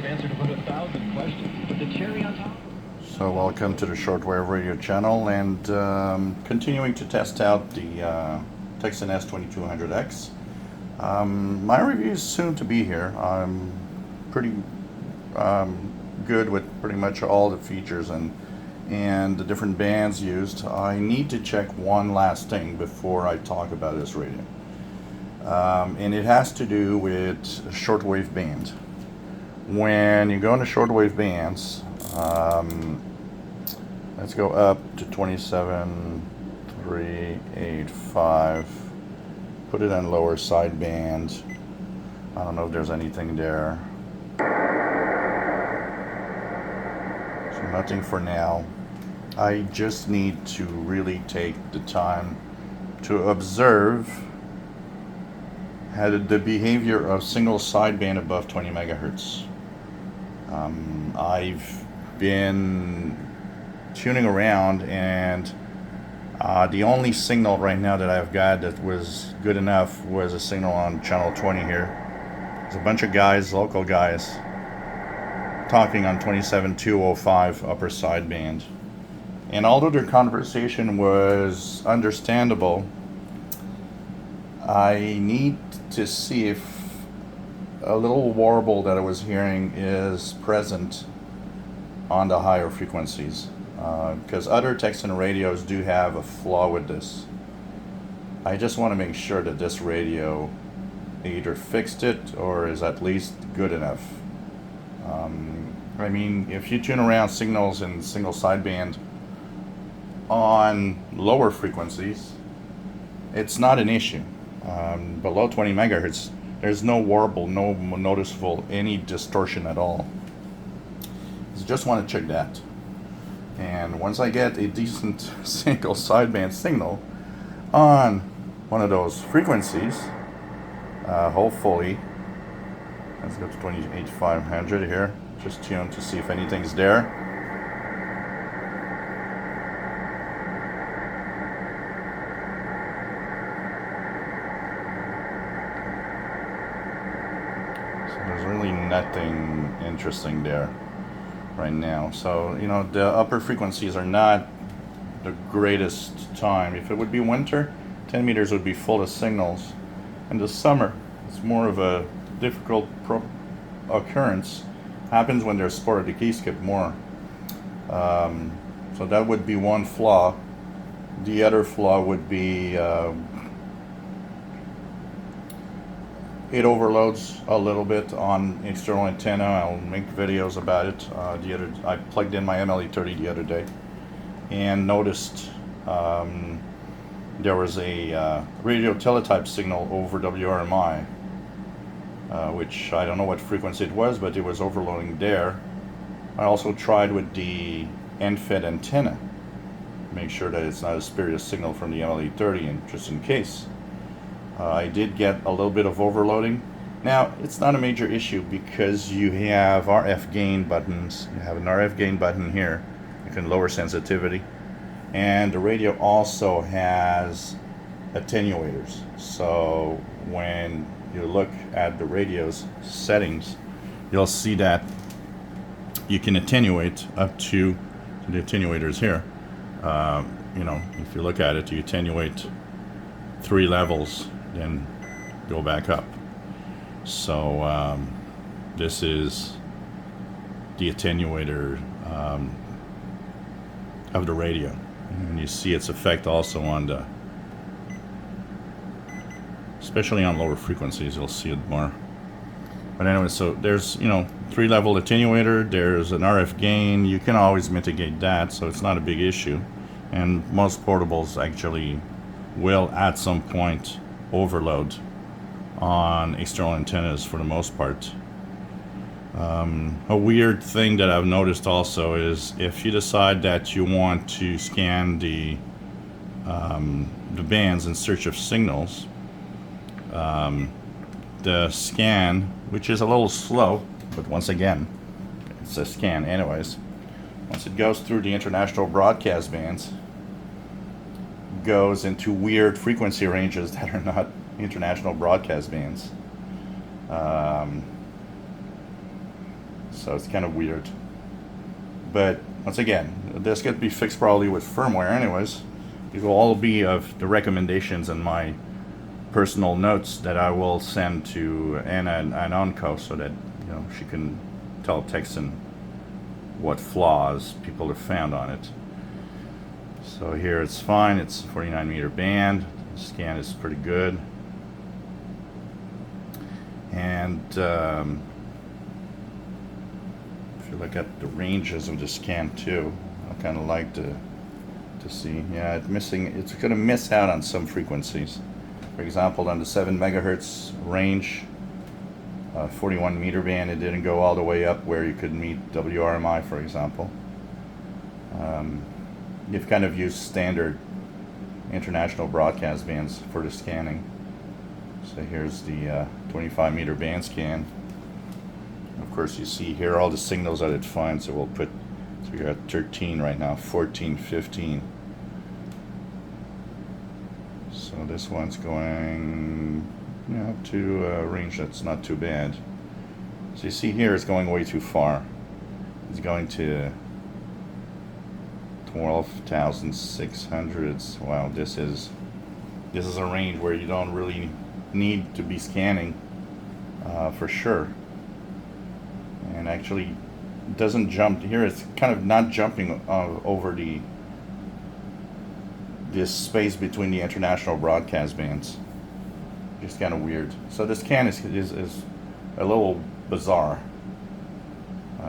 impressive answer to put 1,000 questions. But the cherry on top. So welcome to the Shortwave Radio channel, and continuing to test out the Tecsun S-2200x. My review is soon to be here. I'm pretty good with pretty much all the features and the different bands used. I need to check one last thing before I talk about this radio. And it has to do with shortwave band. When you go into shortwave bands, let's go up to 27.385. Put it on lower sideband. I don't know if there's anything there. So nothing for now. I just need to really take the time to observe the behavior of single sideband above 20 megahertz. I've been tuning around, and the only signal right now that I've got that was good enough was a signal on channel 20 here. There's a bunch of guys, local guys, talking on 27.205 upper sideband. And although their conversation was understandable, I need to see if a little warble that I was hearing is present on the higher frequencies, because other Tecsun radios do have a flaw with this. I just want to make sure that this radio either fixed it or is at least good enough. I mean, if you tune around signals in single sideband on lower frequencies, it's not an issue. Below 20 megahertz, there's no warble, no noticeable any distortion at all. So just want to check that. And once I get a decent single sideband signal on one of those frequencies, hopefully, let's go to 28,500 here. Just tune to see if anything's there. There's really nothing interesting there right now. So, you know, the upper frequencies are not the greatest time. If it would be winter, 10 meters would be full of signals. In the summer, it's more of a difficult occurrence. Happens when there's sporadic keyskip more. So that would be one flaw. The other flaw would be it overloads a little bit on external antenna. I'll make videos about it. I plugged in my MLE30 the other day and noticed there was a radio teletype signal over WRMI, which I don't know what frequency it was, but it was overloading there. I also tried with the end-fed antenna, make sure that it's not a spurious signal from the MLE30, and just in case. I did get a little bit of overloading. Now, it's not a major issue because you have RF gain buttons. You have an RF gain button here. You can lower sensitivity. And the radio also has attenuators. So when you look at the radio's settings, you'll see that you can attenuate up to the attenuators here. You know, if you look at it, you attenuate 3 levels, then go back up. So this is the attenuator of the radio, and you see its effect also on the, especially on lower frequencies, you'll see it more. But anyway, so there's, you know, 3-level attenuator, there's an RF gain. You can always mitigate that, so it's not a big issue. And most portables actually will at some point overload on external antennas for the most part. A weird thing that I've noticed also is if you decide that you want to scan the bands in search of signals, the scan, which is a little slow, but once again, it's a scan anyways. Once it goes through the international broadcast bands, goes into weird frequency ranges that are not international broadcast bands. So it's kind of weird. But once again, this could be fixed probably with firmware anyways. These will all be of the recommendations and my personal notes that I will send to Anna and Onco, so that she can tell Tecsun what flaws people have found on it. So here it's fine. It's a 49 meter band. The scan is pretty good. And if you look at the ranges of the scan too, I kind of like to see. Yeah, it's going to miss out on some frequencies. For example, on the 7 megahertz range, 41 meter band, it didn't go all the way up where you could meet WRMI, for example. You've kind of used standard international broadcast bands for the scanning. So here's the 25 meter band scan. Of course, you see here all the signals that it finds. So so you're at 13 right now, 14, 15. So this one's going up to a range that's not too bad. So you see here it's going way too far. It's going to 12,600. Wow, this is a range where you don't really need to be scanning for sure. And actually it doesn't jump here. It's kind of not jumping over this space between the international broadcast bands. Just kind of weird. So the scan is a little bizarre.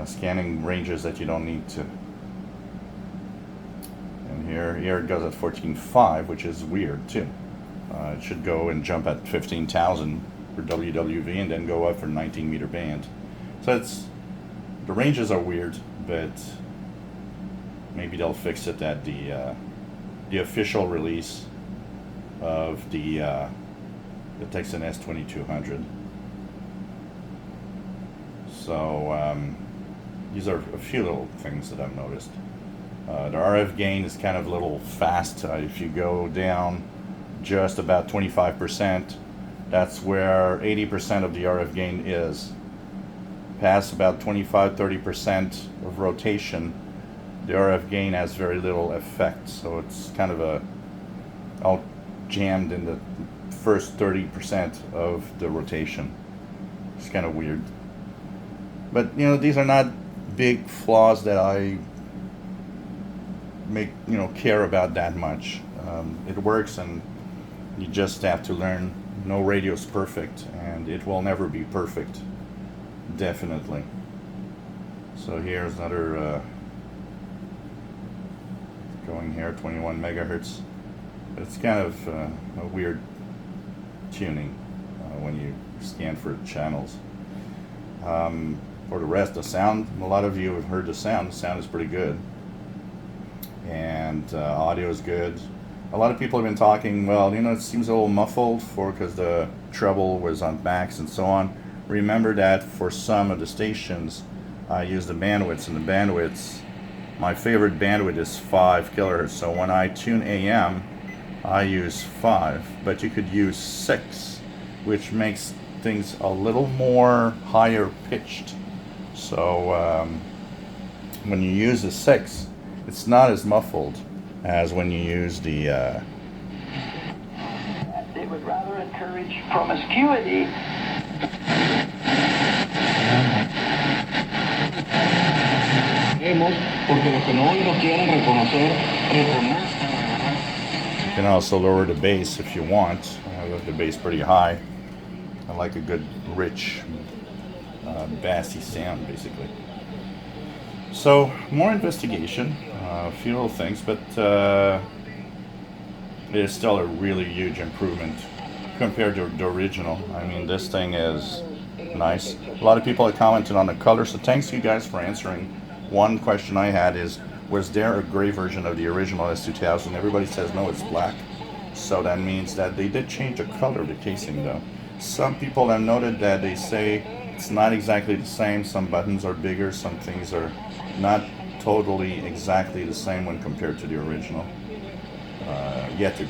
Scanning ranges that you don't need to. And here it goes at 14.5, which is weird too. It should go and jump at 15,000 for WWV and then go up for 19 meter band. So the ranges are weird, but maybe they'll fix it at the official release of the Tecsun S-2200. So these are a few little things that I've noticed. The RF gain is kind of a little fast. If you go down just about 25%, that's where 80% of the RF gain is. Past about 25-30% of rotation, the RF gain has very little effect. So it's kind of all jammed in the first 30% of the rotation. It's kind of weird. But these are not big flaws that I care about that much. It works, and you just have to learn. No radio is perfect, and it will never be perfect. Definitely. So here's another going here, 21 megahertz. It's kind of a weird tuning when you scan for channels. For the rest, the sound, a lot of you have heard the sound. The sound is pretty good. And audio is good. A lot of people have been talking, well, it seems a little muffled because the treble was on max and so on. Remember that for some of the stations, I use the bandwidths, and the bandwidths, my favorite bandwidth is 5 kilohertz. So when I tune AM, I use 5, but you could use 6, which makes things a little more higher pitched. So when you use the 6, it's not as muffled as when you use the They would rather encourage promiscuity. You can also lower the bass if you want. I left the bass pretty high. I like a good, rich, bassy sound, basically. So, more investigation, a few little things, but it is still a really huge improvement compared to the original. I mean, this thing is nice. A lot of people have commented on the color, so thanks you guys for answering. One question I had is, was there a gray version of the original S-2000? Everybody says no, it's black. So that means that they did change the color of the casing though. Some people have noted that they say it's not exactly the same. Some buttons are bigger, some things are not totally exactly the same when compared to the original. Yet it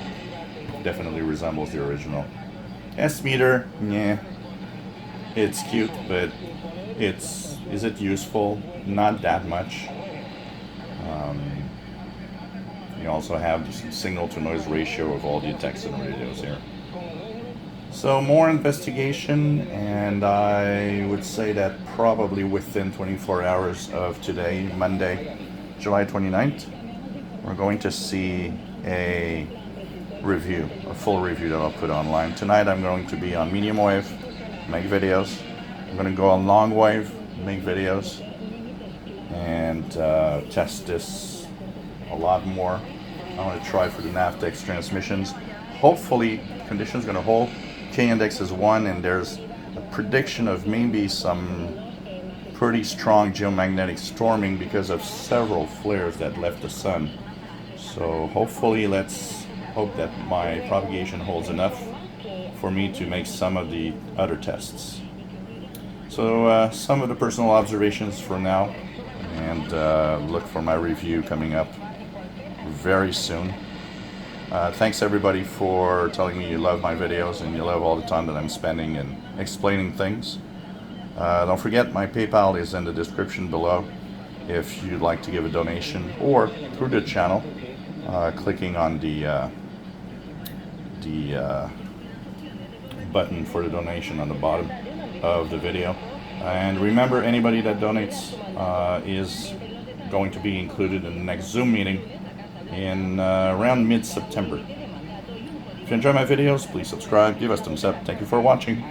definitely resembles the original. S-meter, yeah, it's cute, but it's Is it useful? Not that much. You also have the signal to noise ratio of all the Tecsun radios here. So more investigation, and I would say that probably within 24 hours of today, Monday, July 29th, we're going to see a review, a full review that I'll put online. Tonight I'm going to be on medium wave, make videos. I'm going to go on long wave, make videos, and test this a lot more. I want to try for the Navtex transmissions. Hopefully conditions going to hold. K-index is 1, and there's a prediction of maybe some pretty strong geomagnetic storming because of several flares that left the sun. So hopefully, let's hope that my propagation holds enough for me to make some of the other tests. So some of the personal observations for now, and look for my review coming up very soon. Thanks everybody for telling me you love my videos and you love all the time that I'm spending in explaining things. Don't forget, my PayPal is in the description below if you'd like to give a donation, or through the channel, clicking on the button for the donation on the bottom of the video. And remember, anybody that donates is going to be included in the next Zoom meeting in around mid-September. If you enjoy my videos, please subscribe, give us a thumbs up. Thank you for watching.